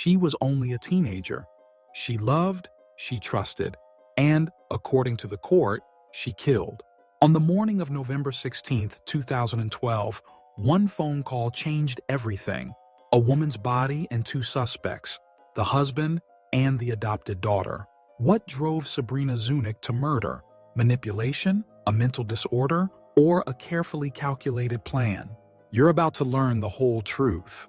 She was only a teenager. She loved, she trusted, and, according to the court, she killed. On the morning of November 16, 2012, one phone call changed everything. A woman's body and two suspects, the husband and the adopted daughter. What drove Sabrina Zunick to murder? Manipulation, a mental disorder, or a carefully calculated plan? You're about to learn the whole truth.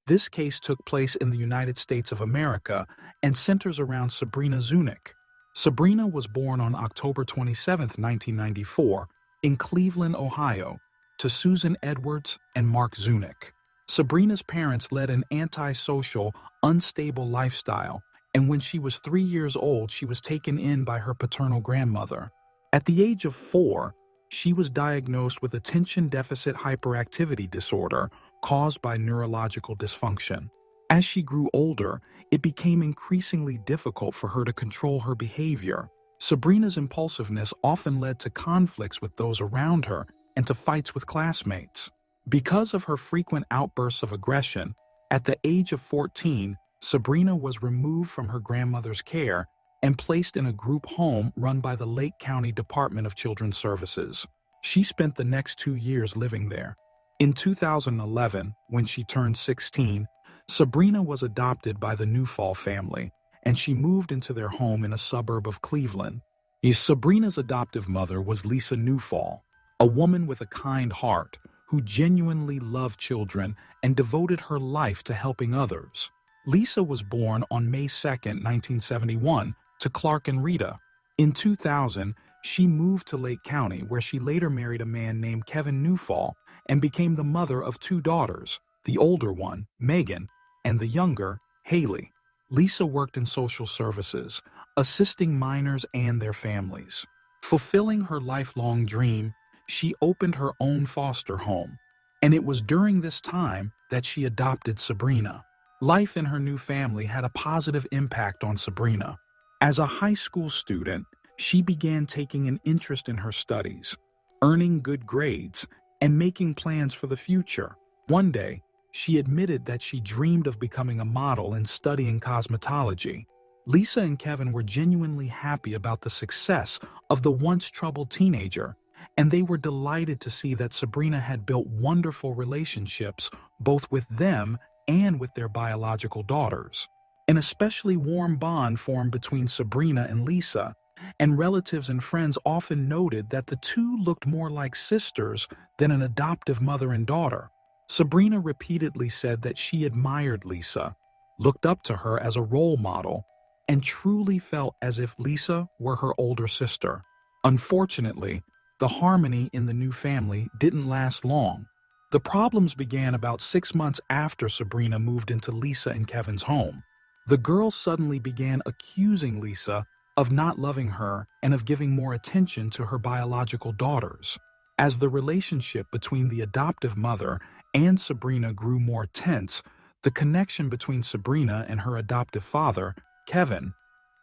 This case took place in the United States of America and centers around Sabrina Zunick. Sabrina was born on October 27, 1994, in Cleveland, Ohio, to Susan Edwards and Mark Zunick. Sabrina's parents led an antisocial, unstable lifestyle, and when she was 3 years old, she was taken in by her paternal grandmother. At the age of 4, she was diagnosed with attention deficit hyperactivity disorder caused by neurological dysfunction. As she grew older, it became increasingly difficult for her to control her behavior. Sabrina's impulsiveness often led to conflicts with those around her and to fights with classmates. Because of her frequent outbursts of aggression, at the age of 14, Sabrina was removed from her grandmother's care and placed in a group home run by the Lake County Department of Children's Services. She spent the next 2 years living there. In 2011, when she turned 16, Sabrina was adopted by the Newfall family, and she moved into their home in a suburb of Cleveland. Sabrina's adoptive mother was Lisa Newfall, a woman with a kind heart who genuinely loved children and devoted her life to helping others. Lisa was born on May 2, 1971, to Clark and Rita. In 2000, she moved to Lake County, where she later married a man named Kevin Newfall and became the mother of 2 daughters, the older one, Megan, and the younger, Haley. Lisa worked in social services, assisting minors and their families. Fulfilling her lifelong dream, she opened her own foster home, and it was during this time that she adopted Sabrina. Life in her new family had a positive impact on Sabrina. As a high school student, she began taking an interest in her studies, earning good grades, and making plans for the future. One day, she admitted that she dreamed of becoming a model and studying cosmetology. Lisa and Kevin were genuinely happy about the success of the once troubled teenager, and they were delighted to see that Sabrina had built wonderful relationships both with them and with their biological daughters. An especially warm bond formed between Sabrina and Lisa, and relatives and friends often noted that the two looked more like sisters than an adoptive mother and daughter. Sabrina repeatedly said that she admired Lisa, looked up to her as a role model, and truly felt as if Lisa were her older sister. Unfortunately, the harmony in the new family didn't last long. The problems began about 6 months after Sabrina moved into Lisa and Kevin's home. The girls suddenly began accusing Lisa of not loving her and of giving more attention to her biological daughters. As the relationship between the adoptive mother and Sabrina grew more tense, the connection between Sabrina and her adoptive father, Kevin,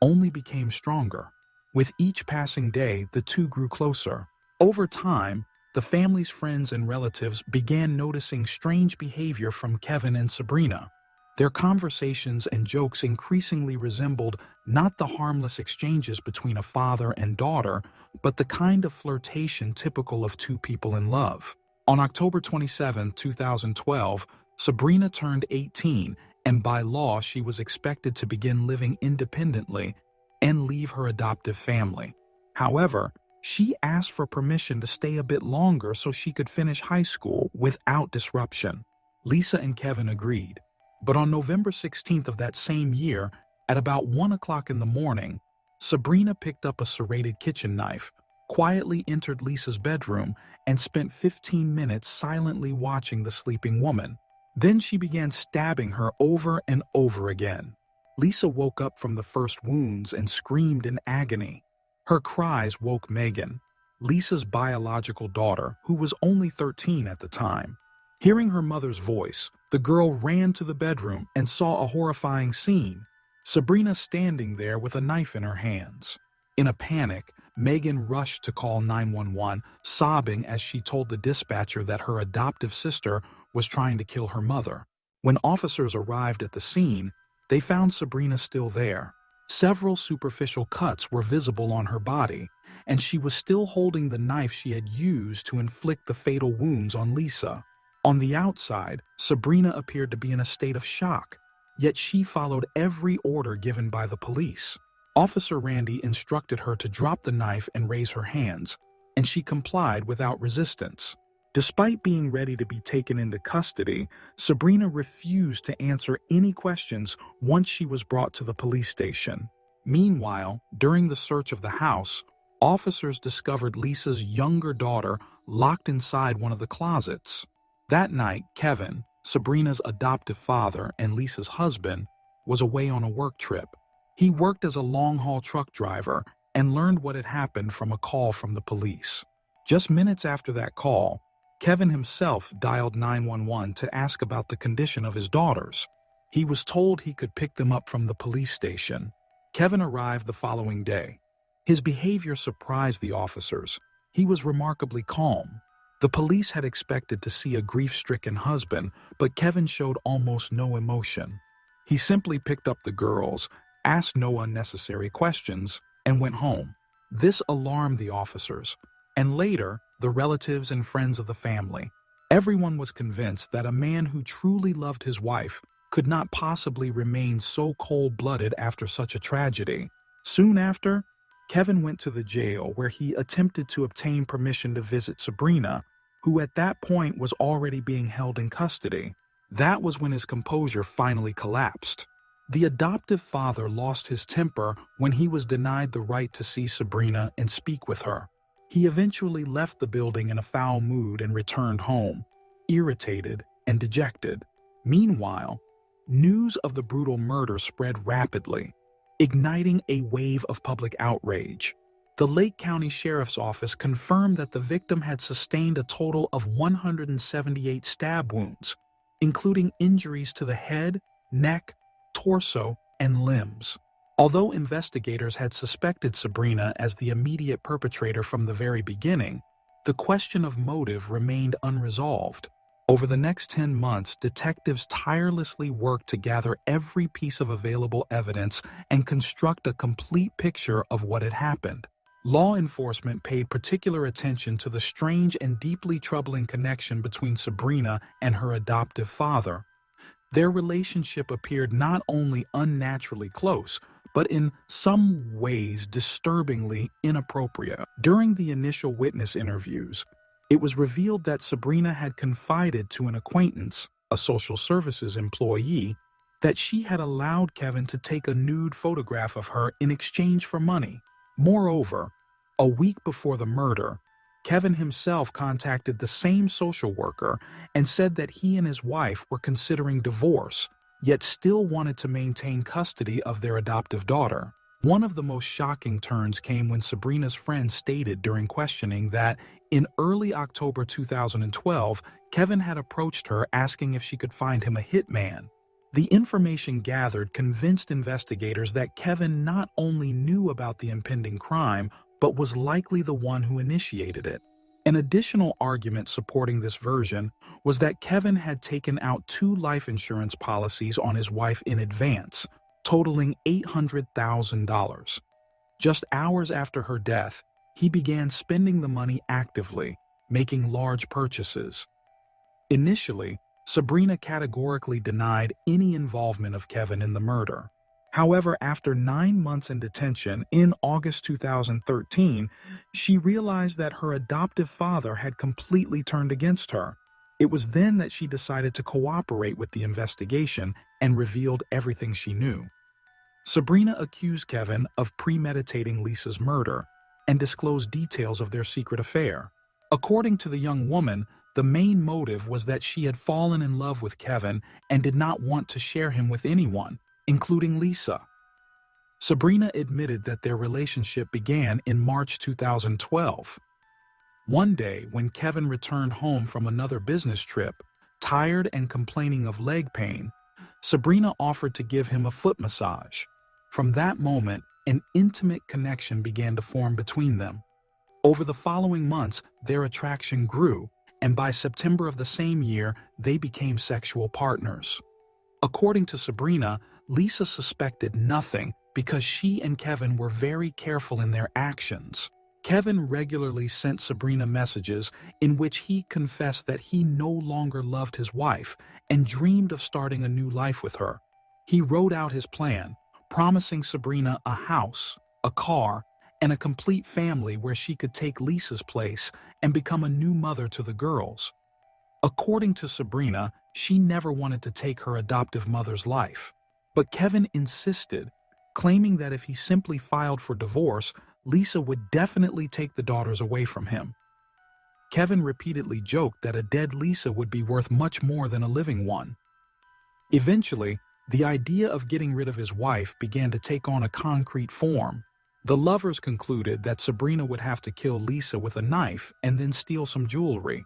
only became stronger. With each passing day, the two grew closer. Over time, the family's friends and relatives began noticing strange behavior from Kevin and Sabrina. Their conversations and jokes increasingly resembled not the harmless exchanges between a father and daughter, but the kind of flirtation typical of two people in love. On October 27, 2012, Sabrina turned 18, and by law she was expected to begin living independently and leave her adoptive family. However, she asked for permission to stay a bit longer so she could finish high school without disruption. Lisa and Kevin agreed. But on November 16th of that same year, at about 1 o'clock in the morning, Sabrina picked up a serrated kitchen knife, quietly entered Lisa's bedroom, and spent 15 minutes silently watching the sleeping woman. Then she began stabbing her over and over again. Lisa woke up from the first wounds and screamed in agony. Her cries woke Megan, Lisa's biological daughter, who was only 13 at the time. Hearing her mother's voice, the girl ran to the bedroom and saw a horrifying scene. Sabrina standing there with a knife in her hands. In a panic, Megan rushed to call 911, sobbing as she told the dispatcher that her adoptive sister was trying to kill her mother. When officers arrived at the scene, they found Sabrina still there. Several superficial cuts were visible on her body, and she was still holding the knife she had used to inflict the fatal wounds on Lisa. On the outside, Sabrina appeared to be in a state of shock, yet she followed every order given by the police. Officer Randy instructed her to drop the knife and raise her hands, and she complied without resistance. Despite being ready to be taken into custody, Sabrina refused to answer any questions once she was brought to the police station. Meanwhile, during the search of the house, officers discovered Lisa's younger daughter locked inside one of the closets. That night, Kevin, Sabrina's adoptive father and Lisa's husband, was away on a work trip. He worked as a long-haul truck driver and learned what had happened from a call from the police. Just minutes after that call, Kevin himself dialed 911 to ask about the condition of his daughters. He was told he could pick them up from the police station. Kevin arrived the following day. His behavior surprised the officers. He was remarkably calm. The police had expected to see a grief-stricken husband, but Kevin showed almost no emotion. He simply picked up the girls, asked no unnecessary questions, and went home. This alarmed the officers, and later, the relatives and friends of the family. Everyone was convinced that a man who truly loved his wife could not possibly remain so cold-blooded after such a tragedy. Soon after, Kevin went to the jail where he attempted to obtain permission to visit Sabrina, who at that point was already being held in custody. That was when his composure finally collapsed. The adoptive father lost his temper when he was denied the right to see Sabrina and speak with her. He eventually left the building in a foul mood and returned home, irritated and dejected. Meanwhile, news of the brutal murder spread rapidly, igniting a wave of public outrage. The Lake County Sheriff's Office confirmed that the victim had sustained a total of 178 stab wounds, including injuries to the head, neck, torso, and limbs. Although investigators had suspected Sabrina as the immediate perpetrator from the very beginning, the question of motive remained unresolved. Over the next 10 months, detectives tirelessly worked to gather every piece of available evidence and construct a complete picture of what had happened. Law enforcement paid particular attention to the strange and deeply troubling connection between Sabrina and her adoptive father. Their relationship appeared not only unnaturally close, but in some ways disturbingly inappropriate. During the initial witness interviews, it was revealed that Sabrina had confided to an acquaintance, a social services employee, that she had allowed Kevin to take a nude photograph of her in exchange for money. Moreover, a week before the murder, Kevin himself contacted the same social worker and said that he and his wife were considering divorce, yet still wanted to maintain custody of their adoptive daughter. One of the most shocking turns came when Sabrina's friend stated during questioning that in early October 2012, Kevin had approached her asking if she could find him a hitman. The information gathered convinced investigators that Kevin not only knew about the impending crime, but was likely the one who initiated it. An additional argument supporting this version was that Kevin had taken out 2 life insurance policies on his wife in advance, totaling $800,000. Just hours after her death, he began spending the money actively, making large purchases. Initially, Sabrina categorically denied any involvement of Kevin in the murder. However, after 9 months in detention in August 2013, she realized that her adoptive father had completely turned against her. It was then that she decided to cooperate with the investigation and revealed everything she knew. Sabrina accused Kevin of premeditating Lisa's murder and disclosed details of their secret affair. According to the young woman, the main motive was that she had fallen in love with Kevin and did not want to share him with anyone, including Lisa. Sabrina admitted that their relationship began in March 2012. One day, when Kevin returned home from another business trip, tired and complaining of leg pain, Sabrina offered to give him a foot massage. From that moment, an intimate connection began to form between them. Over the following months, their attraction grew, and by September of the same year, they became sexual partners. According to Sabrina, Lisa suspected nothing because she and Kevin were very careful in their actions. Kevin regularly sent Sabrina messages in which he confessed that he no longer loved his wife and dreamed of starting a new life with her. He wrote out his plan, promising Sabrina a house, a car, and a complete family where she could take Lisa's place and become a new mother to the girls. According to Sabrina, she never wanted to take her adoptive mother's life. But Kevin insisted, claiming that if he simply filed for divorce, Lisa would definitely take the daughters away from him. Kevin repeatedly joked that a dead Lisa would be worth much more than a living one. Eventually, the idea of getting rid of his wife began to take on a concrete form. The lovers concluded that Sabrina would have to kill Lisa with a knife and then steal some jewelry.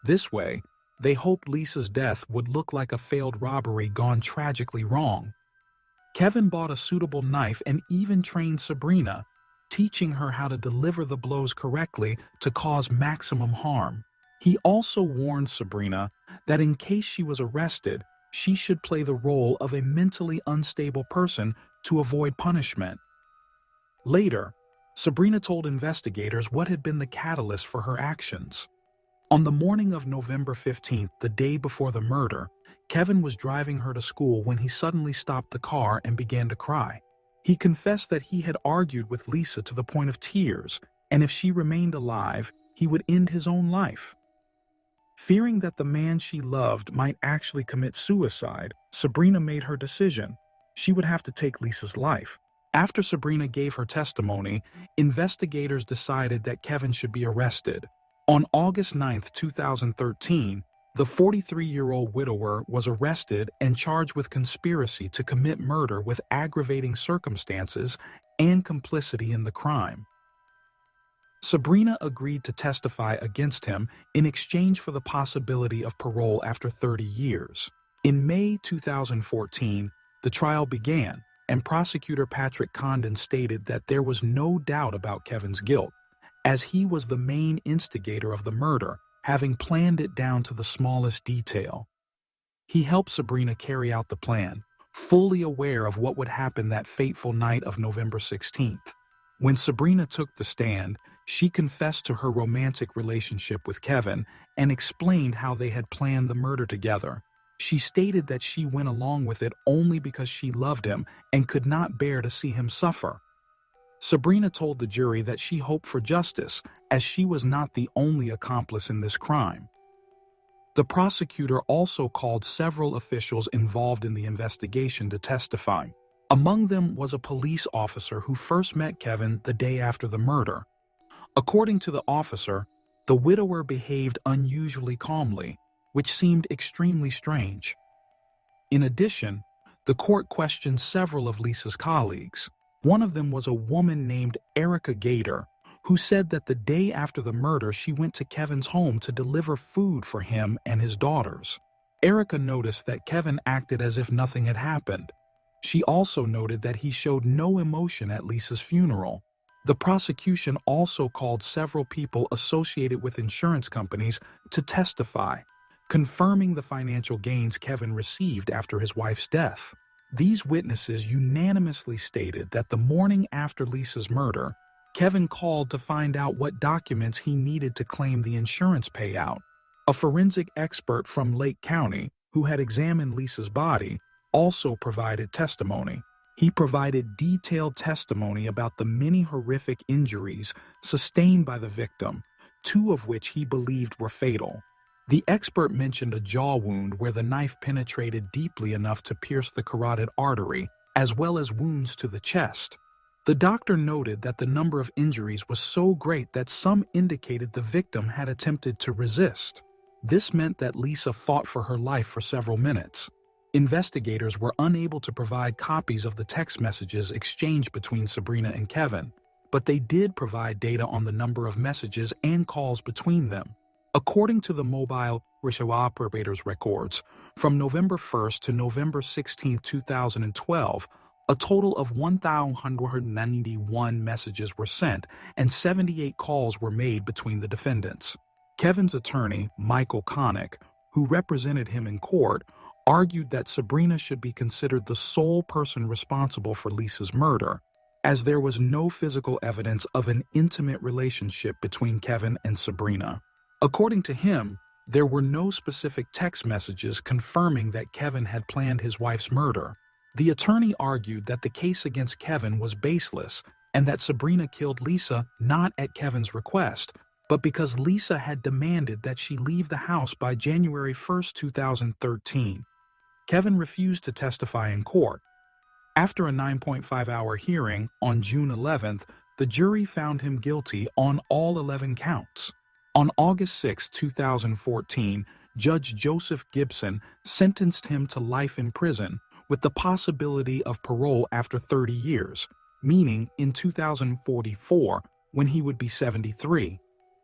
This way, they hoped Lisa's death would look like a failed robbery gone tragically wrong. Kevin bought a suitable knife and even trained Sabrina, teaching her how to deliver the blows correctly to cause maximum harm. He also warned Sabrina that in case she was arrested, she should play the role of a mentally unstable person to avoid punishment. Later, Sabrina told investigators what had been the catalyst for her actions. On the morning of November 15th, the day before the murder, Kevin was driving her to school when he suddenly stopped the car and began to cry. He confessed that he had argued with Lisa to the point of tears, and if she remained alive, he would end his own life. Fearing that the man she loved might actually commit suicide, Sabrina made her decision. She would have to take Lisa's life. After Sabrina gave her testimony, investigators decided that Kevin should be arrested. On August 9, 2013, the 43-year-old widower was arrested and charged with conspiracy to commit murder with aggravating circumstances and complicity in the crime. Sabrina agreed to testify against him in exchange for the possibility of parole after 30 years. In May 2014, the trial began, and prosecutor Patrick Condon stated that there was no doubt about Kevin's guilt, as he was the main instigator of the murder, having planned it down to the smallest detail. He helped Sabrina carry out the plan, fully aware of what would happen that fateful night of November 16th. When Sabrina took the stand, she confessed to her romantic relationship with Kevin and explained how they had planned the murder together. She stated that she went along with it only because she loved him and could not bear to see him suffer. Sabrina told the jury that she hoped for justice, as she was not the only accomplice in this crime. The prosecutor also called several officials involved in the investigation to testify. Among them was a police officer who first met Kevin the day after the murder. According to the officer, the widower behaved unusually calmly, which seemed extremely strange. In addition, the court questioned several of Lisa's colleagues. One of them was a woman named Erica Gator, who said that the day after the murder she went to Kevin's home to deliver food for him and his daughters. Erica noticed that Kevin acted as if nothing had happened. She also noted that he showed no emotion at Lisa's funeral. The prosecution also called several people associated with insurance companies to testify, confirming the financial gains Kevin received after his wife's death. These witnesses unanimously stated that the morning after Lisa's murder, Kevin called to find out what documents he needed to claim the insurance payout. A forensic expert from Lake County, who had examined Lisa's body, also provided testimony. He provided detailed testimony about the many horrific injuries sustained by the victim, 2 of which he believed were fatal. The expert mentioned a jaw wound where the knife penetrated deeply enough to pierce the carotid artery, as well as wounds to the chest. The doctor noted that the number of injuries was so great that some indicated the victim had attempted to resist. This meant that Lisa fought for her life for several minutes. Investigators were unable to provide copies of the text messages exchanged between Sabrina and Kevin, but they did provide data on the number of messages and calls between them. According to the mobile operator's records, from November 1st to November 16, 2012, a total of 1,191 messages were sent and 78 calls were made between the defendants. Kevin's attorney, Michael Connick, who represented him in court, argued that Sabrina should be considered the sole person responsible for Lisa's murder, as there was no physical evidence of an intimate relationship between Kevin and Sabrina. According to him, there were no specific text messages confirming that Kevin had planned his wife's murder. The attorney argued that the case against Kevin was baseless and that Sabrina killed Lisa not at Kevin's request, but because Lisa had demanded that she leave the house by January 1, 2013. Kevin refused to testify in court. After a 9.5-hour hearing on June 11th, the jury found him guilty on all 11 counts. On August 6, 2014, Judge Joseph Gibson sentenced him to life in prison with the possibility of parole after 30 years, meaning in 2044, when he would be 73.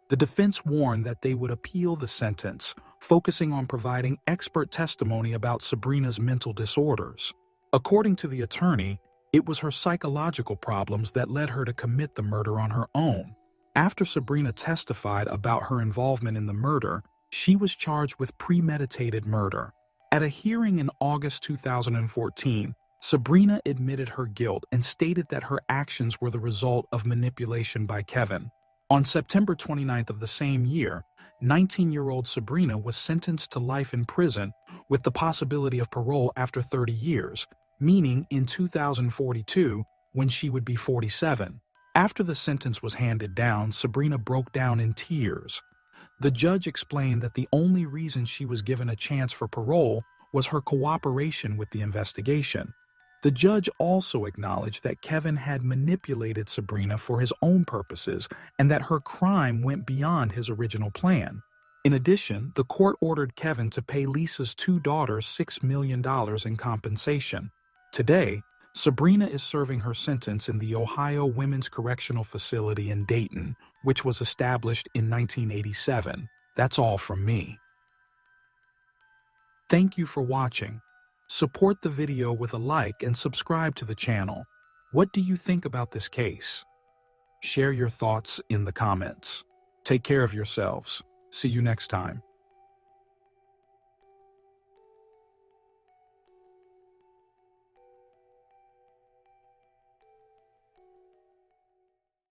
The defense warned that they would appeal the sentence, focusing on providing expert testimony about Sabrina's mental disorders. According to the attorney, it was her psychological problems that led her to commit the murder on her own. After Sabrina testified about her involvement in the murder, she was charged with premeditated murder. At a hearing in August 2014, Sabrina admitted her guilt and stated that her actions were the result of manipulation by Kevin. On September 29th of the same year, 19-year-old Sabrina was sentenced to life in prison with the possibility of parole after 30 years, meaning in 2042, when she would be 47. After the sentence was handed down, Sabrina broke down in tears. The judge explained that the only reason she was given a chance for parole was her cooperation with the investigation. The judge also acknowledged that Kevin had manipulated Sabrina for his own purposes and that her crime went beyond his original plan. In addition, the court ordered Kevin to pay Lisa's two daughters $6 million in compensation. Today, Sabrina is serving her sentence in the Ohio Women's Correctional Facility in Dayton, which was established in 1987. That's all from me. Thank you for watching. Support the video with a like and subscribe to the channel. What do you think about this case? Share your thoughts in the comments. Take care of yourselves. See you next time.